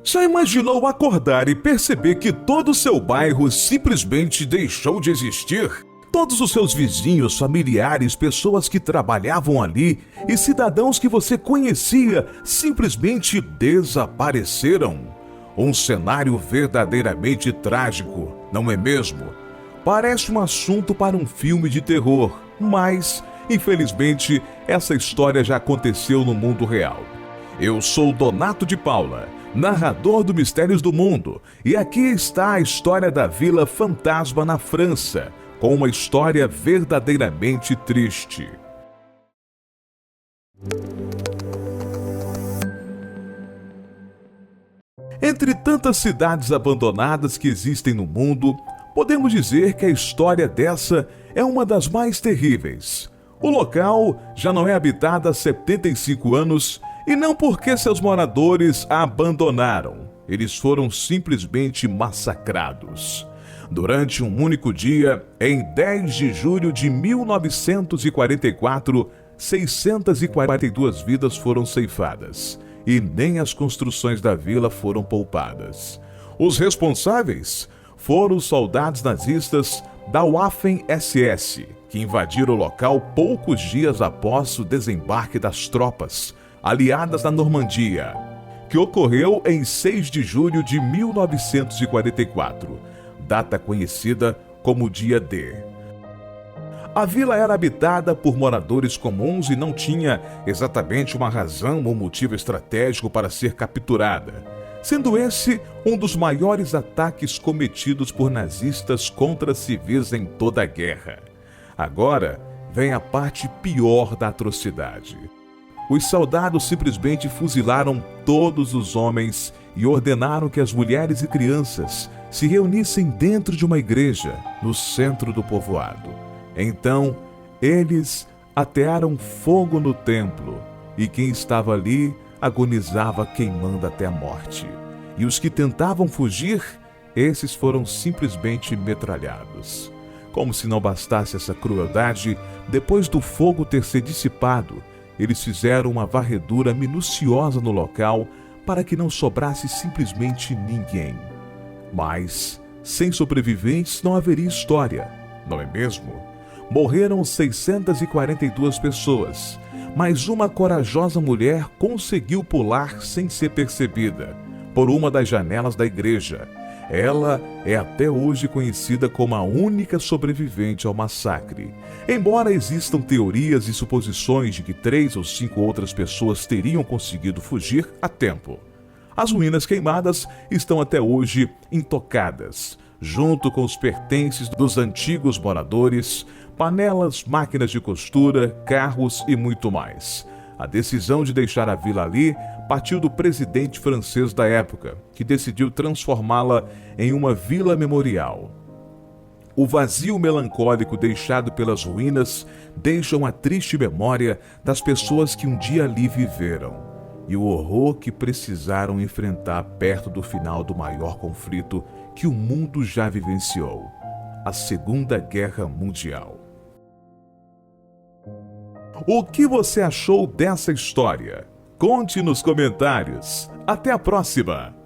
Já imaginou acordar e perceber que todo o seu bairro simplesmente deixou de existir? Todos os seus vizinhos, familiares, pessoas que trabalhavam ali e cidadãos que você conhecia simplesmente desapareceram. Um cenário verdadeiramente trágico, não é mesmo? Parece um assunto para um filme de terror, mas, infelizmente, essa história já aconteceu no mundo real. Eu sou Donato de Paula, narrador do Mistérios do Mundo, e aqui está a história da Vila Fantasma na França, com uma história verdadeiramente triste. Entre tantas cidades abandonadas que existem no mundo, podemos dizer que a história dessa é uma das mais terríveis. O local já não é habitado há 75 anos e não porque seus moradores a abandonaram. Eles foram simplesmente massacrados. Durante um único dia, em 10 de julho de 1944, 642 vidas foram ceifadas. E nem as construções da vila foram poupadas. Os responsáveis foram os soldados nazistas da Waffen-SS, que invadiram o local poucos dias após o desembarque das tropas aliadas na Normandia, que ocorreu em 6 de julho de 1944, data conhecida como Dia D. A vila era habitada por moradores comuns e não tinha exatamente uma razão ou motivo estratégico para ser capturada, sendo esse um dos maiores ataques cometidos por nazistas contra civis em toda a guerra. Agora vem a parte pior da atrocidade. Os soldados simplesmente fuzilaram todos os homens e ordenaram que as mulheres e crianças se reunissem dentro de uma igreja no centro do povoado. Então, eles atearam fogo no templo, e quem estava ali agonizava queimando até a morte. E os que tentavam fugir, esses foram simplesmente metralhados. Como se não bastasse essa crueldade, depois do fogo ter se dissipado, eles fizeram uma varredura minuciosa no local para que não sobrasse simplesmente ninguém. Mas, sem sobreviventes não haveria história, não é mesmo? Morreram 642 pessoas, mas uma corajosa mulher conseguiu pular sem ser percebida por uma das janelas da igreja. Ela é até hoje conhecida como a única sobrevivente ao massacre. Embora existam teorias e suposições de que 3 ou 5 outras pessoas teriam conseguido fugir a tempo. As ruínas queimadas estão até hoje intocadas, junto com os pertences dos antigos moradores, panelas, máquinas de costura, carros e muito mais. A decisão de deixar a vila ali partiu do presidente francês da época, que decidiu transformá-la em uma vila memorial. O vazio melancólico deixado pelas ruínas deixa uma triste memória das pessoas que um dia ali viveram e o horror que precisaram enfrentar perto do final do maior conflito que o mundo já vivenciou, a Segunda Guerra Mundial. O que você achou dessa história? Conte nos comentários. Até a próxima!